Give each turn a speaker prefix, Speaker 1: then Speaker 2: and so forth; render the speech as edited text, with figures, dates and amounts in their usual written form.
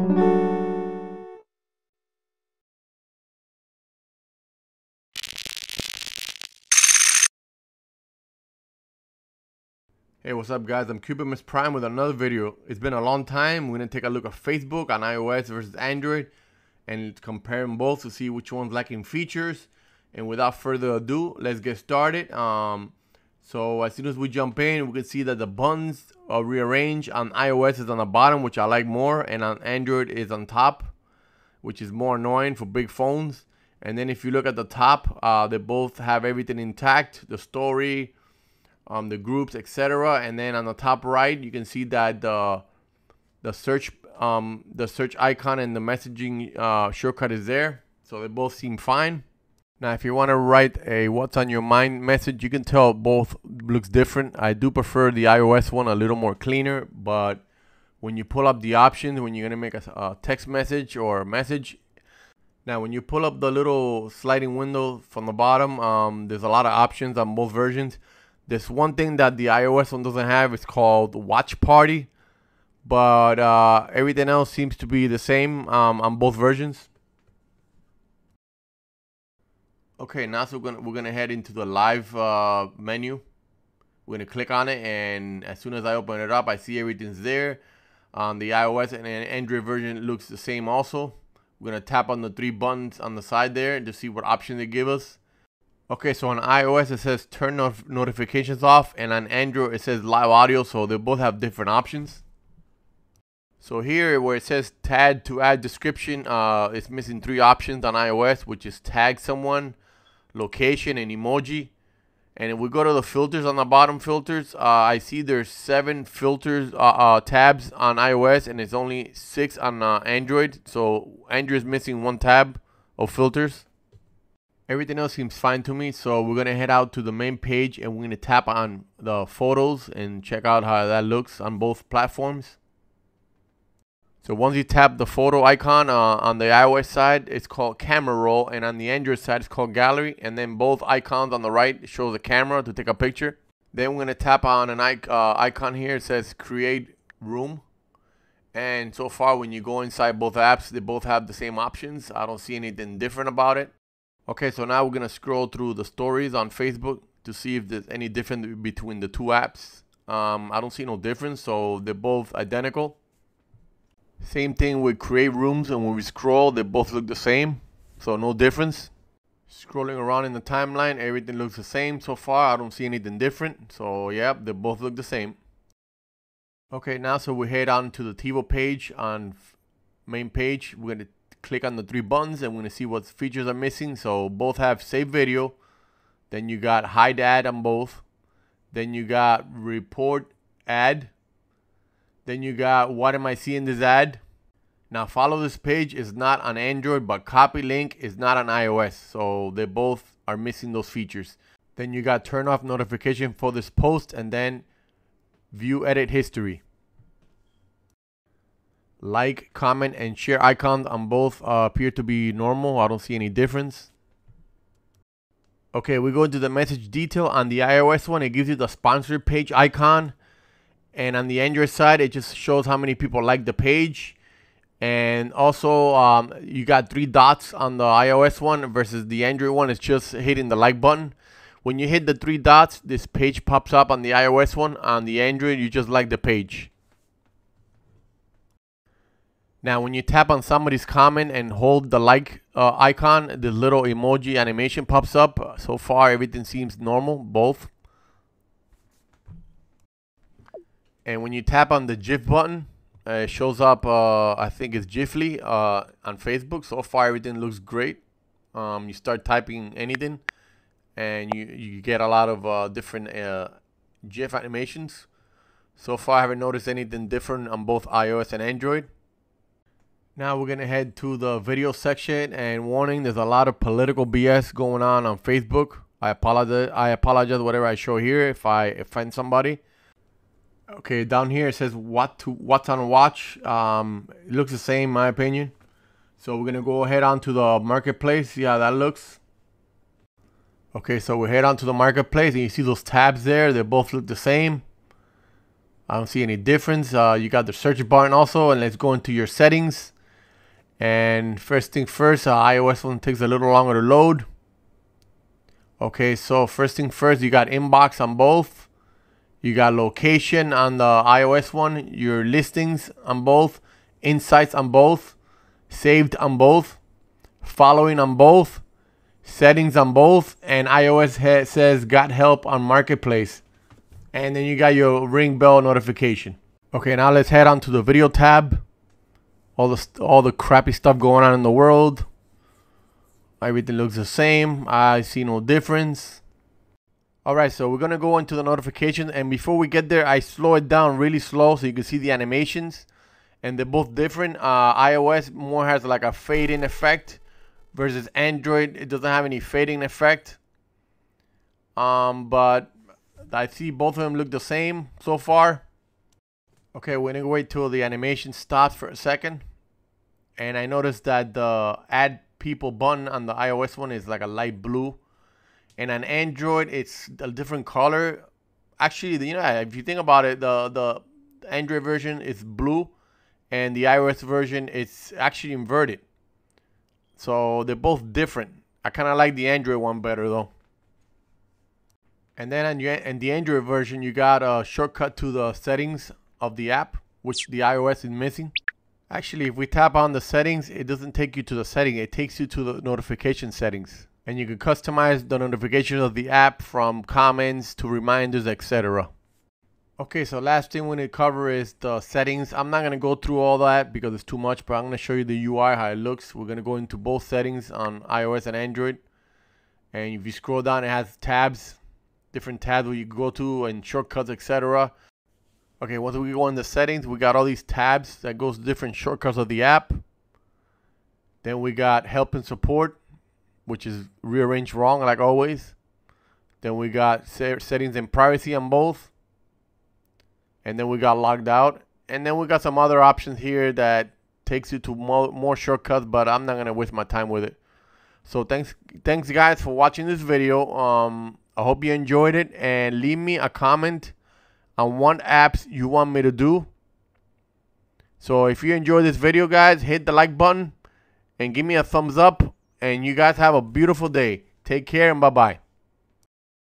Speaker 1: Hey, what's up guys? I'm Cubimus Prime with another video. It's been a long time. We're gonna take a look at Facebook on iOS versus Android and compare them both to see which one's lacking features. And without further ado, let's get started. So as soon as we jump in, we can see that the buttons are rearranged. On iOS is on the bottom, which I like more, and on Android is on top, which is more annoying for big phones. And then if you look at the top, they both have everything intact, the story, the groups, etc. And then on the top right, you can see that the search icon and the messaging shortcut is there. So they both seem fine. Now, if you want to write a "What's on your mind" message, you can tell both looks different. I do prefer the iOS one a little more cleaner, but when you pull up the options, when you're gonna make a text message or a message, now when you pull up the little sliding window from the bottom, there's a lot of options on both versions. There's one thing that the iOS one doesn't have. It's called Watch Party, but everything else seems to be the same on both versions. Okay, now so we're gonna head into the live menu. We're gonna click on it, and as soon as I open it up, I see everything's there. On the iOS and Android version, it looks the same also. We're gonna tap on the three buttons on the side there to see what option they give us. Okay, so on iOS it says turn notifications off, and on Android it says live audio, so they both have different options. So here where it says tag to add description, it's missing three options on iOS, which is tag someone, location, and emoji. And if we go to the filters on the bottom filters, I see there's 7 filters tabs on iOS, and it's only 6 on Android. So Android is missing 1 tab of filters. Everything else seems fine to me, so we're gonna head out to the main page and we're gonna tap on the photos and check out how that looks on both platforms. So once you tap the photo icon on the iOS side, it's called camera roll, and on the Android side it's called gallery, and then both icons on the right show the camera to take a picture. Then we're gonna tap on an icon here. It says create room, and so far when you go inside both apps, they both have the same options. I don't see anything different about it. Okay, so now we're gonna scroll through the stories on Facebook to see if there's any difference between the two apps. I don't see no difference, so they're both identical. Same thing with create rooms, and when we scroll, they both look the same, so no difference. Scrolling around in the timeline, everything looks the same so far. I don't see anything different, so yeah, they both look the same. Okay, now so we head on to the TiVo page on main page. We're gonna click on the 3 buttons and we're gonna see what features are missing. So both have save video, then you got hide ad on both, then you got report ad, then you got what am I seeing this ad. Now follow this page is not on Android, but copy link is not on iOS, so they both are missing those features. Then you got turn off notification for this post, and then view edit history. Like, comment, and share icons on both appear to be normal. I don't see any difference. Okay, we go into the message detail. On the iOS one, it gives you the sponsored page icon, and on the Android side, it just shows how many people like the page. And also, you got 3 dots on the iOS one versus the Android one. It's just hitting the like button. When you hit the 3 dots, this page pops up on the iOS one. On the Android, you just like the page. Now, when you tap on somebody's comment and hold the like icon, the little emoji animation pops up. So far, everything seems normal, both. And when you tap on the GIF button, it shows up, I think it's Gifly on Facebook. So far, everything looks great. You start typing anything, and you get a lot of different GIF animations. So far, I haven't noticed anything different on both iOS and Android. Now we're gonna head to the video section, and warning, there's a lot of political BS going on Facebook. I apologize whatever I show here if I offend somebody. Okay, down here it says what's on watch. It looks the same in my opinion. So we're gonna go ahead on to the marketplace, see how that looks. Okay, so we head on to the marketplace and you see those tabs there, they both look the same. I don't see any difference. You got the search button also, and let's go into your settings. And first thing first, iOS one takes a little longer to load. Okay, so first thing first, you got inbox on both. You got location on the iOS one, your listings on both, insights on both, saved on both, following on both, settings on both, and iOS says got help on marketplace. And then you got your ring bell notification. Okay, now let's head on to the video tab. All the crappy stuff going on in the world. Everything looks the same. I see no difference. Alright, so we're gonna go into the notification, and before we get there, I slow it down really slow so you can see the animations, and they're both different. iOS more has like a fade-in effect versus Android, it doesn't have any fading effect. But I see both of them look the same so far. Okay, we're gonna wait till the animation stops for a second, and I noticed that the add people button on the iOS one is like a light blue, and on Android it's a different color. Actually, you know, if you think about it, the Android version is blue, and the iOS version it's actually inverted. So they're both different. I kind of like the Android one better though. And then on the Android version, you got a shortcut to the settings of the app, which the iOS is missing. Actually, if we tap on the settings, it doesn't take you to the setting. It takes you to the notification settings. And you can customize the notifications of the app from comments to reminders, etc. Okay, so last thing we need to cover is the settings. I'm not going to go through all that because it's too much, but I'm going to show you the UI, how it looks. We're going to go into both settings on iOS and Android. And if you scroll down, it has tabs, different tabs where you go to and shortcuts, etc. Okay, once we go in the settings, we got all these tabs that goes to different shortcuts of the app. Then we got help and support, which is rearranged wrong like always. Then we got settings and privacy on both. And then we got logged out. And then we got some other options here that takes you to more shortcuts, but I'm not going to waste my time with it. So thanks guys for watching this video. I hope you enjoyed it, and leave me a comment on what apps you want me to do. So if you enjoyed this video, guys, hit the like button and give me a thumbs up, and you guys have a beautiful day. Take care and bye-bye.